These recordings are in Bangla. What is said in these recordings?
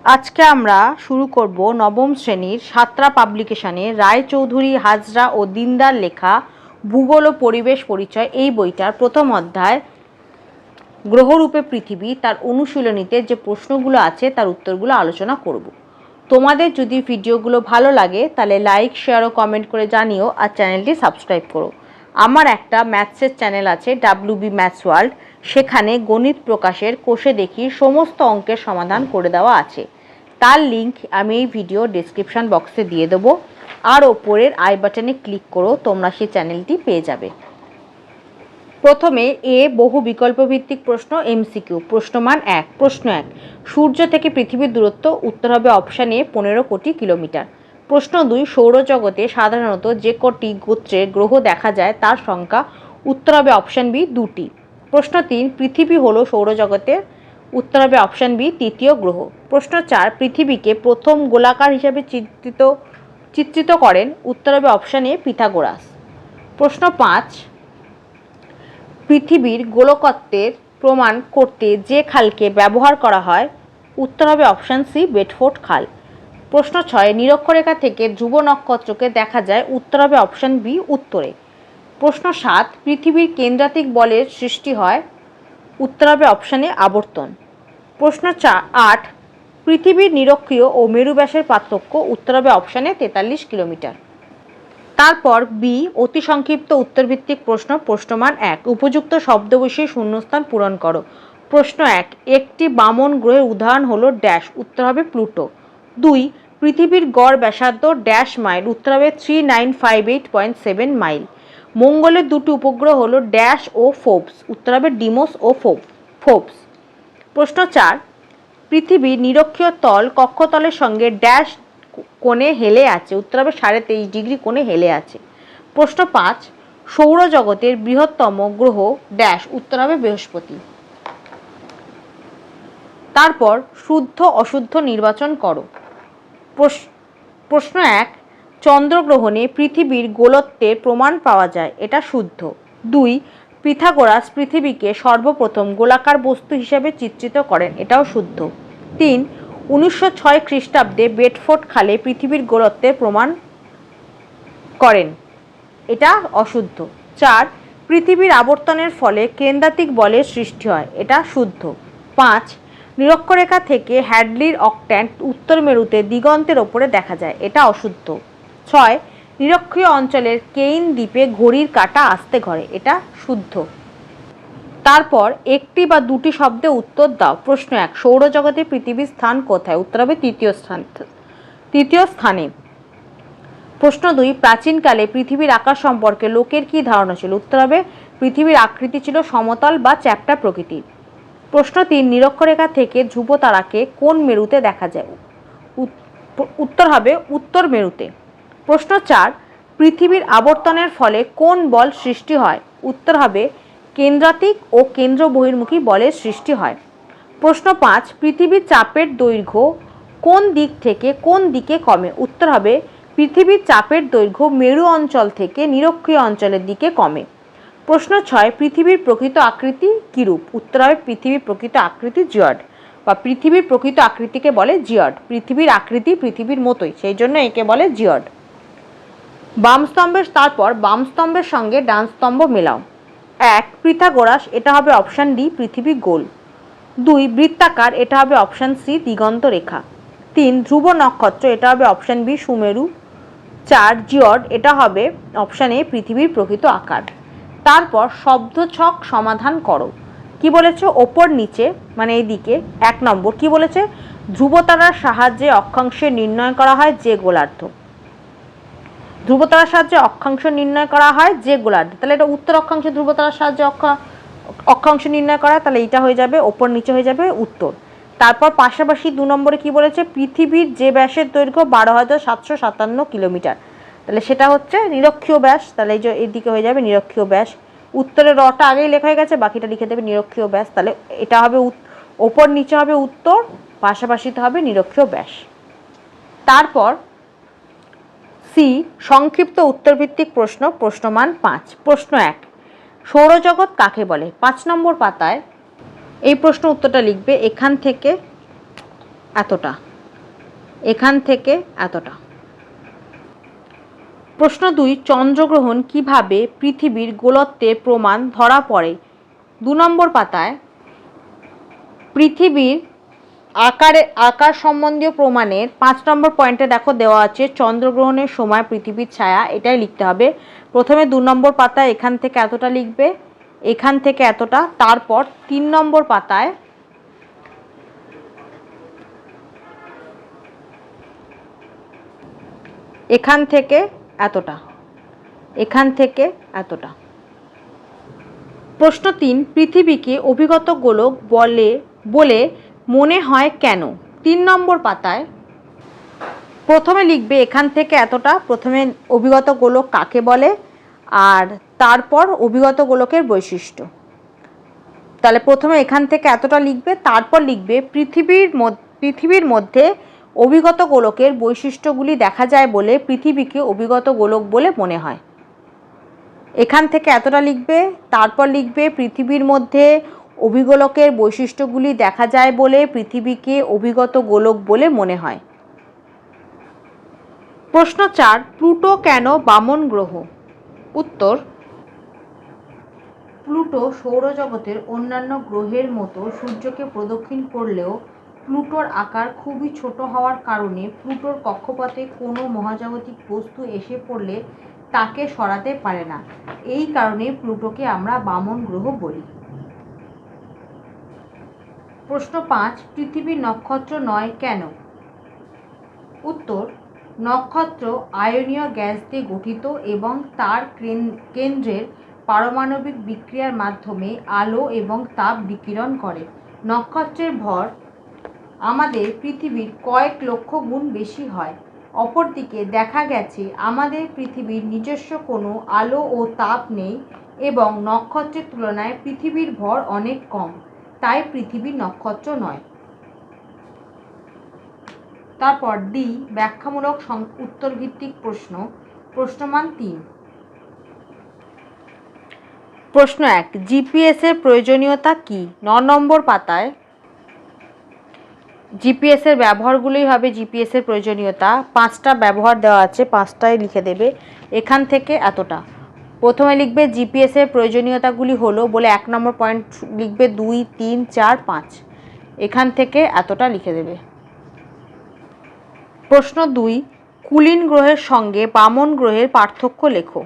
আজকে আমরা শুরু করব নবম শ্রেণীর সাতরা পাবলিকেশনে রায়চৌধুরী, হাজরা ও দিনদার লেখা ভূগোল ও পরিবেশ পরিচয় এই বইটার প্রথম অধ্যায় গ্রহরূপে পৃথিবী তার অনুশীলনীতে যে প্রশ্নগুলো আছে তার উত্তরগুলো আলোচনা করব। তোমাদের যদি ভিডিওগুলো ভালো লাগে তাহলে লাইক, শেয়ার ও কমেন্ট করে জানিও, আর চ্যানেলটি সাবস্ক্রাইব করো। আমার একটা ম্যাথসের চ্যানেল আছে WB ম্যাথস ওয়ার্ল্ড, সেখানে গণিত প্রকাশের কোষে দেখি সমস্ত অঙ্কের সমাধান করে দেওয়া আছে। তার লিঙ্ক আমি এই ভিডিও ডেসক্রিপশন বক্সে দিয়ে দেবো, আর ওপরের আই বাটনে ক্লিক করো, তোমরা সেই চ্যানেলটি পেয়ে যাবে। প্রথমে বহু বিকল্প ভিত্তিক প্রশ্ন MCQ। প্রশ্নমান 1। প্রশ্ন 1, সূর্য থেকে পৃথিবীর দূরত্ব। উত্তর হবে অপশান এ 15 কোটি কিলোমিটার। প্রশ্ন 2, সৌরজগতে সাধারণত যে কটি গোত্রের গ্রহ দেখা যায় তার সংখ্যা। উত্তর হবে অপশান বি 2টি। প্রশ্ন 3, পৃথিবী হলো সৌরজগতের। উত্তর হবে অপশান বি 3য় গ্রহ। প্রশ্ন 4, পৃথিবীকে প্রথম গোলাকার হিসাবে চিত্রিত করেন। উত্তর হবে অপশান এ পিথাগোরাস। প্রশ্ন 5, পৃথিবীর গোলকত্বের প্রমাণ করতে যে খালকে ব্যবহার করা হয়। উত্তর হবে অপশান সি বেডফোর্ড খাল। প্রশ্ন 6, নিরক্ষরেখা থেকে ধ্রুব নক্ষত্রকে দেখা যায়। উত্তর হবে অপশান বি উত্তরে। প্রশ্ন 7, পৃথিবীর কেন্দ্রাতিক বলের সৃষ্টি হয়। উত্তর হবে অপশান এ আবর্তন। প্রশ্ন 8, পৃথিবীর নিরক্ষীয় ও মেরু ব্যাসের পার্থক্য। উত্তর হবে অপশান এ 43 কিলোমিটার। তারপর বি, অতি সংক্ষিপ্ত উত্তরভিত্তিক প্রশ্ন। প্রশ্নমান 1, উপযুক্ত শব্দ বসিয়ে শূন্যস্থান পূরণ করো। প্রশ্ন 1, একটি বামন গ্রহের উদাহরণ হলো ড্যাশ। উত্তর হবে প্লুটো। 2, পৃথিবীর গড় ব্যাসার্ধ ড্যাশ মাইল। উত্তর হবে 3958.7 মাইল। মঙ্গলের দুটি উপগ্রহ হলো ড্যাশ ও ফোবস। উত্তর হবে ডিমোস ও ফোবস। প্রশ্ন 4, পৃথিবীর নিরক্ষীয় তল কক্ষতলের সঙ্গে ড্যাশ কোণে হেলে আছে। উত্তর হবে 23.5 ডিগ্রি কোণে হেলে আছে। প্রশ্ন 5, সৌরজগতের বৃহত্তম গ্রহ ড্যাশ। উত্তর হবে বৃহস্পতি। তারপর শুদ্ধ অশুদ্ধ নির্বাচন করো। প্রশ্ন 1, চন্দ্রগ্রহণে পৃথিবীর গোলত্বের প্রমাণ পাওয়া যায়। এটা শুদ্ধ। 2, পিথাগোরাস পৃথিবীকে সর্বপ্রথম গোলাকার বস্তু হিসেবে চিত্রিত করেন। এটাও শুদ্ধ। 3, 1906 খ্রিস্টাব্দে বেডফোর্ড খালে পৃথিবীর গোলত্বের প্রমাণ করেন। এটা অশুদ্ধ। 4, পৃথিবীর আবর্তনের ফলে কেন্দ্রাতিক বলের সৃষ্টি হয়। এটা শুদ্ধ। 5, নিরক্ষরেখা থেকে হ্যাডলির অক্ট্যান্ট উত্তর মেরুতে দিগন্তের ওপরে দেখা যায়। এটা অশুদ্ধ। 6, নিরক্ষীয় অঞ্চলের কেইন দ্বীপে ঘড়ির কাঁটা আস্তে ঘোরে। এটা শুদ্ধ। তারপর একটি বা দুটি শব্দে উত্তর দাও। প্রশ্ন 1, সৌরজগতে পৃথিবীর স্থান কোথায়। উত্তর হবে তৃতীয় স্থানে। প্রশ্ন 2, প্রাচীনকালে পৃথিবীর আকার সম্পর্কে লোকের কী ধারণা ছিল। উত্তর হবে পৃথিবীর আকৃতি ছিল সমতল বা চ্যাপ্টা প্রকৃতির। প্রশ্ন 3, নিরক্ষরেখা থেকে ধ্রুব তারাকে কোন মেরুতে দেখা যায়। উত্তর হবে উত্তর মেরুতে। প্রশ্ন 4, পৃথিবীর আবর্তনের ফলে কোন বল সৃষ্টি হয়। উত্তর হবে কেন্দ্রাতিক ও কেন্দ্র বহির্মুখী বলের সৃষ্টি হয়। প্রশ্ন 5, পৃথিবীর চাপের দৈর্ঘ্য কোন দিক থেকে কোন দিকে কমে। উত্তর হবে পৃথিবীর চাপের দৈর্ঘ্য মেরু অঞ্চল থেকে নিরক্ষীয় অঞ্চলের দিকে কমে। প্রশ্ন 6, পৃথিবীর প্রকৃত আকৃতি কিরূপ। উত্তর হবে পৃথিবীর প্রকৃত আকৃতি জিওড, বা পৃথিবীর প্রকৃত আকৃতিকে বলে জিওড। পৃথিবীর আকৃতি পৃথিবীর মতোই, সেই জন্য একে বলে জিওড। তারপর বাম স্তম্ভের সঙ্গে ডান স্তম্ভ মেলাও। 1, পিথাগোরাস, এটা হবে অপশান ডি পৃথিবী গোল। 2, বৃত্তাকার, এটা হবে অপশান সি দিগন্ত রেখা। 3, ধ্রুব নক্ষত্র, এটা হবে অপশান বি সুমেরু। 4, জিওড, এটা হবে অপশান এ পৃথিবীর প্রকৃত আকার। তারপর শব্দছক সমাধান করো। কি বলেছে, ওপর নিচে মানে এইদিকে। 1 নম্বর কি বলেছে, ধ্রুবতারার সাহায্যে অক্ষাংশ নির্ণয় করা হয় যে গোলার্ধ। ধ্রুবতারার সাহায্যে অক্ষাংশ নির্ণয় করা হয় যে গোলার্ধ, তাহলে এটা উত্তর অক্ষাংশ ধ্রুবতারার সাহায্যে অক্ষাংশ নির্ণয় করা, তাহলে এটা হয়ে যাবে ওপর নিচে হয়ে যাবে উত্তর। তারপর পাশাপাশি 2 নম্বরে কি বলেছে, পৃথিবীর যে ব্যাসের দৈর্ঘ্য 12,757 কিলোমিটার, তাহলে সেটা হচ্ছে নিরক্ষীয় ব্যাস, তাহলে এই যে এদিকে হয়ে যাবে নিরক্ষীয় ব্যাস। উত্তরের রটা আগেই লেখা হয়ে গেছে, বাকিটা লিখে দেবে নিরক্ষীয় ব্যাস, তাহলে এটা হবে ওপর নিচে হবে উত্তর, পাশাপাশিতে হবে নিরক্ষীয় ব্যাস। তারপর সি, সংক্ষিপ্ত উত্তরভিত্তিক প্রশ্ন। প্রশ্নমান 5। প্রশ্ন 1, সৌরজগৎ কাকে বলে। 5 নম্বর পাতায় এই প্রশ্ন উত্তরটা লিখবে, এখান থেকে এতটা। এখান থেকে এতটা। প্রশ্ন 2, চন্দ্রগ্রহণ কিভাবে পৃথিবীর গোলত্বের প্রমাণ ধরা পড়ে? 2 নম্বর পাতায় পৃথিবীর আকার সম্বন্ধীয় প্রমাণের 5 নম্বর পয়েন্টে দেখো দেওয়া আছে চন্দ্রগ্রহণের সময় পৃথিবীর ছায়া, এটাই লিখতে হবে। প্রথমে 2 নম্বর পাতায় এখান থেকে এতটা লিখবে, এখান থেকে এতটা, তারপর 3 নম্বর পাতায় এখান থেকে এতটা, এখান থেকে এতটা। প্রশ্ন 3, পৃথিবীকে অভিগত গোলক বলে মনে হয় কেন? 3 নম্বর পাতায় প্রথমে লিখবে এখান থেকে এতটা, প্রথমে অভিগত গোলক কাকে বলে আর তারপর অভিগত গোলকের বৈশিষ্ট্য। তাহলে প্রথমে এখান থেকে এতটা লিখবে, তারপর লিখবে পৃথিবীর মধ্যে অভিগত গোলকের বৈশিষ্ট্যগুলি দেখা যায় বলে পৃথিবীকে অভিগত গোলক বলে মনে হয়। এখান থেকে এতটা লিখবে, তারপর লিখবে পৃথিবীর মধ্যে অভিগোলকের বৈশিষ্ট্যগুলি দেখা যায় বলে পৃথিবীকে অভিগত গোলক বলে মনে হয়। প্রশ্ন 4, প্লুটো কেন বামন গ্রহ? উত্তর, প্লুটো সৌরজগতের অন্যান্য গ্রহের মতো সূর্যকে প্রদক্ষিণ করলেও প্লুটোর আকার খুবই ছোট হওয়ার কারণে প্লুটোর কক্ষপথে কোনো মহাজাগতিক বস্তু এসে পড়লে তাকে সরাতে পারে না। এই কারণে প্লুটোকে আমরা বামন গ্রহ বলি। প্রশ্ন 5, পৃথিবী নক্ষত্র নয় কেন? উত্তর, নক্ষত্র আয়নীয় গ্যাস দিয়ে গঠিত এবং তার কেন্দ্রের পারমাণবিক বিক্রিয়ার মাধ্যমে আলো এবং তাপ বিকিরণ করে। নক্ষত্রের ভর আমাদের পৃথিবীর কয়েক লক্ষ গুণ বেশি হয়। অপরদিকে দেখা গেছে আমাদের পৃথিবীর নিজস্ব কোনো আলো ও তাপ নেই এবং নক্ষত্রের তুলনায় পৃথিবীর ভর অনেক কম, তাই পৃথিবী নক্ষত্র নয়। তারপর ডি, ব্যাখ্যামূলক উত্তরভিত্তিক প্রশ্ন, প্রশ্নমান 3। প্রশ্ন 1, জিপিএস এর প্রয়োজনীয়তা কি? 9 নম্বর পাতায় জিপিএস এর ব্যবহারগুলোই হবে জিপিএস এর প্রয়োজনীয়তা। 5টা ব্যবহার দেওয়া আছে, 5টাই লিখে দেবে। এখান থেকে এতটা। প্রথমে লিখবে জিপিএস এর প্রয়োজনীয়তাগুলি হলো বলে 1 নম্বর পয়েন্ট লিখবে 2, 3, 4, 5। এখান থেকে এতটা লিখে দেবে। প্রশ্ন 2, কুলীন গ্রহের সঙ্গে বামন গ্রহের পার্থক্য লেখো।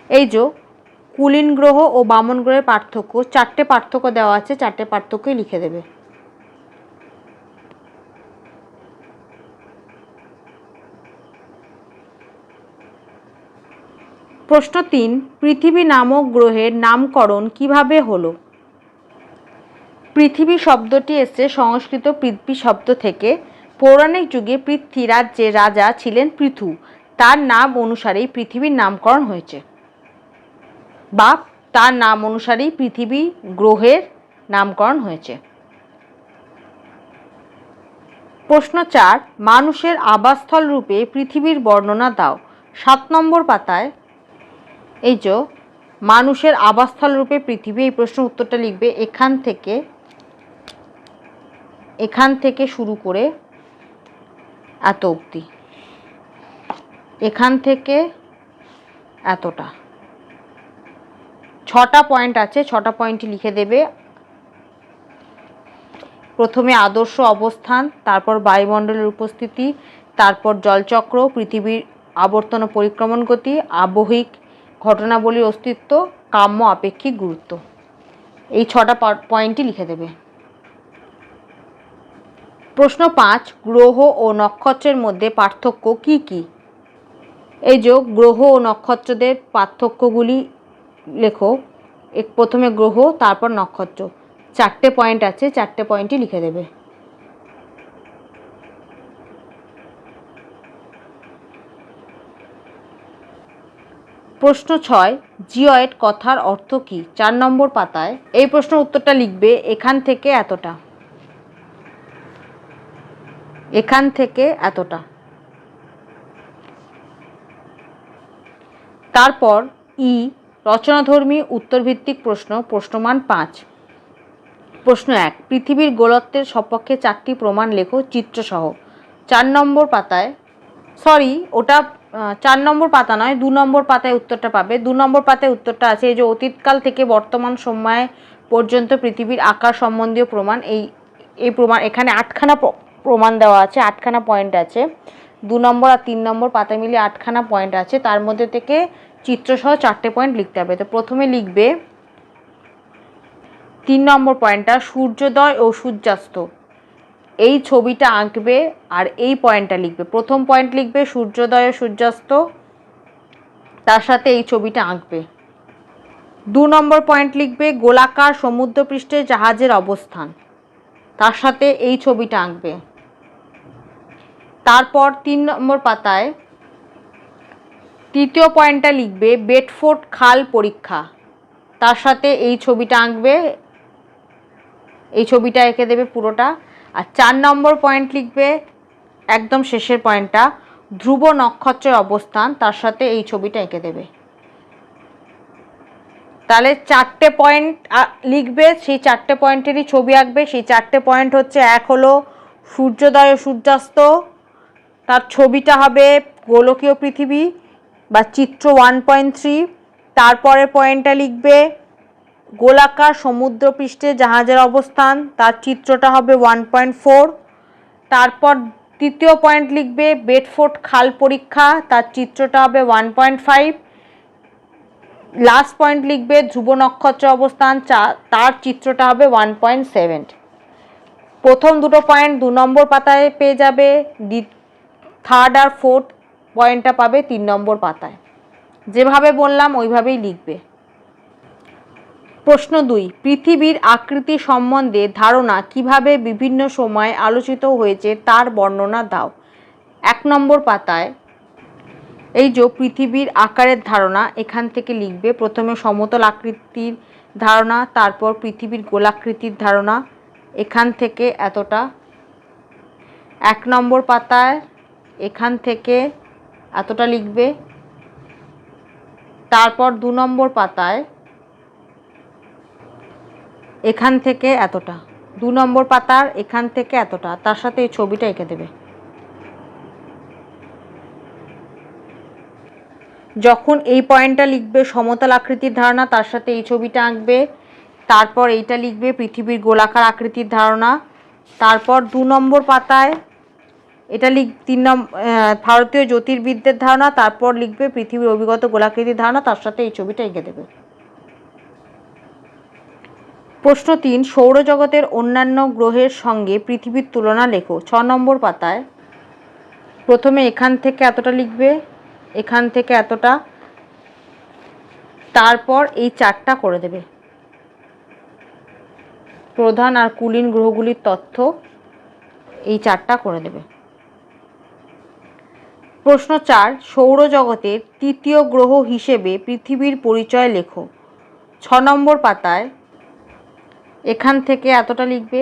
এই যে কুলীন গ্রহ ও বামন গ্রহের পার্থক্য, 4টে পার্থক্য দেওয়া আছে, 4টে পার্থক্যই লিখে দেবে। প্রশ্ন 3, পৃথিবী নামক গ্রহের নামকরণ কিভাবে হলো? পৃথিবী শব্দটি এসেছে সংস্কৃত পৃথ্বী শব্দ থেকে। পৌরাণিক যুগে পৃথ্বী রাজ্যের রাজা ছিলেন পৃথু, তার নাম অনুসারেই পৃথিবীর নামকরণ হয়েছে, বা তার নাম অনুসারেই পৃথিবী গ্রহের নামকরণ হয়েছে। প্রশ্ন 4, মানুষের আবাসস্থল রূপে পৃথিবীর বর্ণনা দাও। 7 নম্বর পাতায় এই যে মানুষের আবাসস্থল রূপে পৃথিবী, এই প্রশ্নের উত্তরটা লিখবে এখান থেকে শুরু করে এত অবধি, এখান থেকে এতটা। 6টা পয়েন্ট আছে, 6টা পয়েন্টই লিখে দেবে। প্রথমে আদর্শ অবস্থান, তারপর বায়ুমণ্ডলের উপস্থিতি, তারপর জলচক্র, পৃথিবীর আবর্তন ও পরিক্রমণ গতি, আবহিক ঘটনাবলীর অস্তিত্ব, কাম্য আপেক্ষিক গুরুত্ব। এই 6টা পয়েন্টই লিখে দেবে। প্রশ্ন 5, গ্রহ ও নক্ষত্রের মধ্যে পার্থক্য কি কি? এই যে গ্রহ ও নক্ষত্রদের পার্থক্যগুলি লেখো। প্রথমে গ্রহ, তারপর নক্ষত্র। 4টে পয়েন্ট আছে, 4টে পয়েন্টই লিখে দেবে। প্রশ্ন 6, জিওয়েড কথার অর্থ কি? 4 নম্বর পাতায় এই প্রশ্নের উত্তরটা লিখবে এখান থেকে এতটা, এখান থেকে এতটা। তারপর ই, রচনাধর্মী উত্তরভিত্তিক প্রশ্ন, প্রশ্নমান 5। প্রশ্ন 1, পৃথিবীর গোলত্বের সপক্ষে 4টি প্রমাণ লেখো চিত্রসহ। 4 নম্বর পাতায়, ওটা 4 নম্বর পাতা নয়, 2 নম্বর পাতায় উত্তরটা পাবে। 2 নম্বর পাতায় উত্তরটা আছে এই যে অতীতকাল থেকে বর্তমান সময় পর্যন্ত পৃথিবীর আকার সম্বন্ধীয় প্রমাণ। এই প্রমাণ এখানে 8খানা প্রমাণ দেওয়া আছে, 8খানা পয়েন্ট আছে। 2 নম্বর আর 3 নম্বর পাতা মিলিয়ে 8খানা পয়েন্ট আছে, তার মধ্যে থেকে চিত্রসহ 4টে পয়েন্ট লিখতে হবে। তো প্রথমে লিখবে 3 নম্বর পয়েন্টটা, সূর্যোদয় ও সূর্যাস্ত। এই ছবিটা আঁকবে আর এই পয়েন্টটা লিখবে। প্রথম পয়েন্ট লিখবে সূর্যোদয় ও সূর্যাস্ত, তার সাথে এই ছবিটা আঁকবে। 2 নম্বর পয়েন্ট লিখবে গোলাকার সমুদ্রপৃষ্ঠে জাহাজের অবস্থান, তার সাথে এই ছবিটা আঁকবে। তারপর 3 নম্বর পাতায় তৃতীয় পয়েন্টটা লিখবে বেডফোর্ড খাল পরীক্ষা, তার সাথে এই ছবিটা আঁকবে। এই ছবিটা এঁকে দেবে পুরোটা। আর 4 নম্বর পয়েন্ট লিখবে একদম শেষের পয়েন্টটা ধ্রুব নক্ষত্রের অবস্থান, তার সাথে এই ছবিটা এঁকে দেবে। তাহলে 4টে পয়েন্ট লিখবে, সেই 4টে পয়েন্টেরই ছবি আঁকবে। সেই 4টে পয়েন্ট হচ্ছে, এক হলো সূর্যোদয় ও সূর্যাস্ত, তার ছবিটা হবে গোলকীয় পৃথিবী বা চিত্র 1.3। তারপরের পয়েন্টটা লিখবে গোলাকার সমুদ্রপৃষ্ঠে জাহাজের অবস্থান, তার চিত্রটা হবে 1.4। তারপর তৃতীয় পয়েন্ট লিখবে বেডফোর্ড খাল পরীক্ষা, তার চিত্রটা হবে 1.5। লাস্ট পয়েন্ট লিখবে ধ্রুব নক্ষত্র অবস্থান, তার চিত্রটা হবে 1.7। প্রথম দুটো পয়েন্ট 2 নম্বর পাতায় পেয়ে যাবে, থার্ড আর ফোর্থ পয়েন্টটা পাবে 3 নম্বর পাতায়। যেভাবে বললাম ওইভাবেই লিখবে। প্রশ্ন 2, পৃথিবীর আকৃতি সম্বন্ধে ধারণা কিভাবে বিভিন্ন সময়ে আলোচিত হয়েছে তার বর্ণনা দাও। 1 নম্বর পাতায় এই যে পৃথিবীর আকারের ধারণা, এখান থেকে লিখবে প্রথমে সমতল আকৃতির ধারণা, তারপর পৃথিবীর গোলাকৃতির ধারণা, এখান থেকে এতটা। 1 নম্বর পাতায় এখান থেকে এতটা লিখবে। তারপর 2 নম্বর পাতায় এখান থেকে এতটা। 2 নম্বর পাতার এখান থেকে এতটা, তার সাথে এই ছবিটা এঁকে দেবে। যখন এই পয়েন্টটা লিখবে সমতল আকৃতির ধারণা, তার সাথে এই ছবিটা আঁকবে। তারপর এইটা লিখবে পৃথিবীর গোলাকার আকৃতির ধারণা। তারপর 2 নম্বর পাতায় এটা 3 নম্বর ভারতীয় জ্যোতির্বিদদের ধারণা। তারপর লিখবে পৃথিবীর অভিগত গোলাকৃতির ধারণা, তার সাথে এই ছবিটা এঁকে দেবে। প্রশ্ন 3, সৌরজগতের অন্যান্য গ্রহের সঙ্গে পৃথিবীর তুলনা লেখো। 6 নম্বর পাতায় প্রথমে এখান থেকে এতটা লিখবে, এখান থেকে এতটা, তারপর এই 4টা করে দেবে। প্রধান আর কুলীন গ্রহগুলির তথ্য এই 4টা করে দেবে। প্রশ্ন 4, সৌরজগতের তৃতীয় গ্রহ হিসেবে পৃথিবীর পরিচয় লেখো। 6 নম্বর পাতায় এখান থেকে এতটা লিখবে,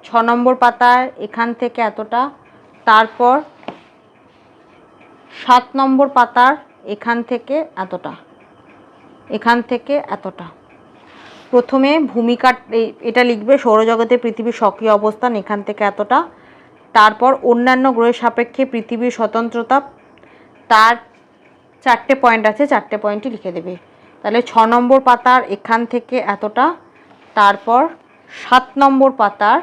6 নম্বর পাতায় এখান থেকে এতটা, তারপর 7 নম্বর পাতার এখান থেকে এতটা, এখান থেকে এতটা। প্রথমে ভূমিকা এটা লিখবে সৌরজগতে পৃথিবীর সক্রিয় অবস্থান, এখান থেকে এতটা। তারপর অন্যান্য গ্রহের সাপেক্ষে পৃথিবীর স্বতন্ত্রতা, তার 4টে পয়েন্ট আছে, 4টে পয়েন্টই লিখে দেবে। তাহলে 6 নম্বর পাতার এখান থেকে এতটা, তারপর 7 নম্বর পাতার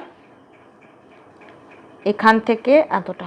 এখান থেকে এতটা।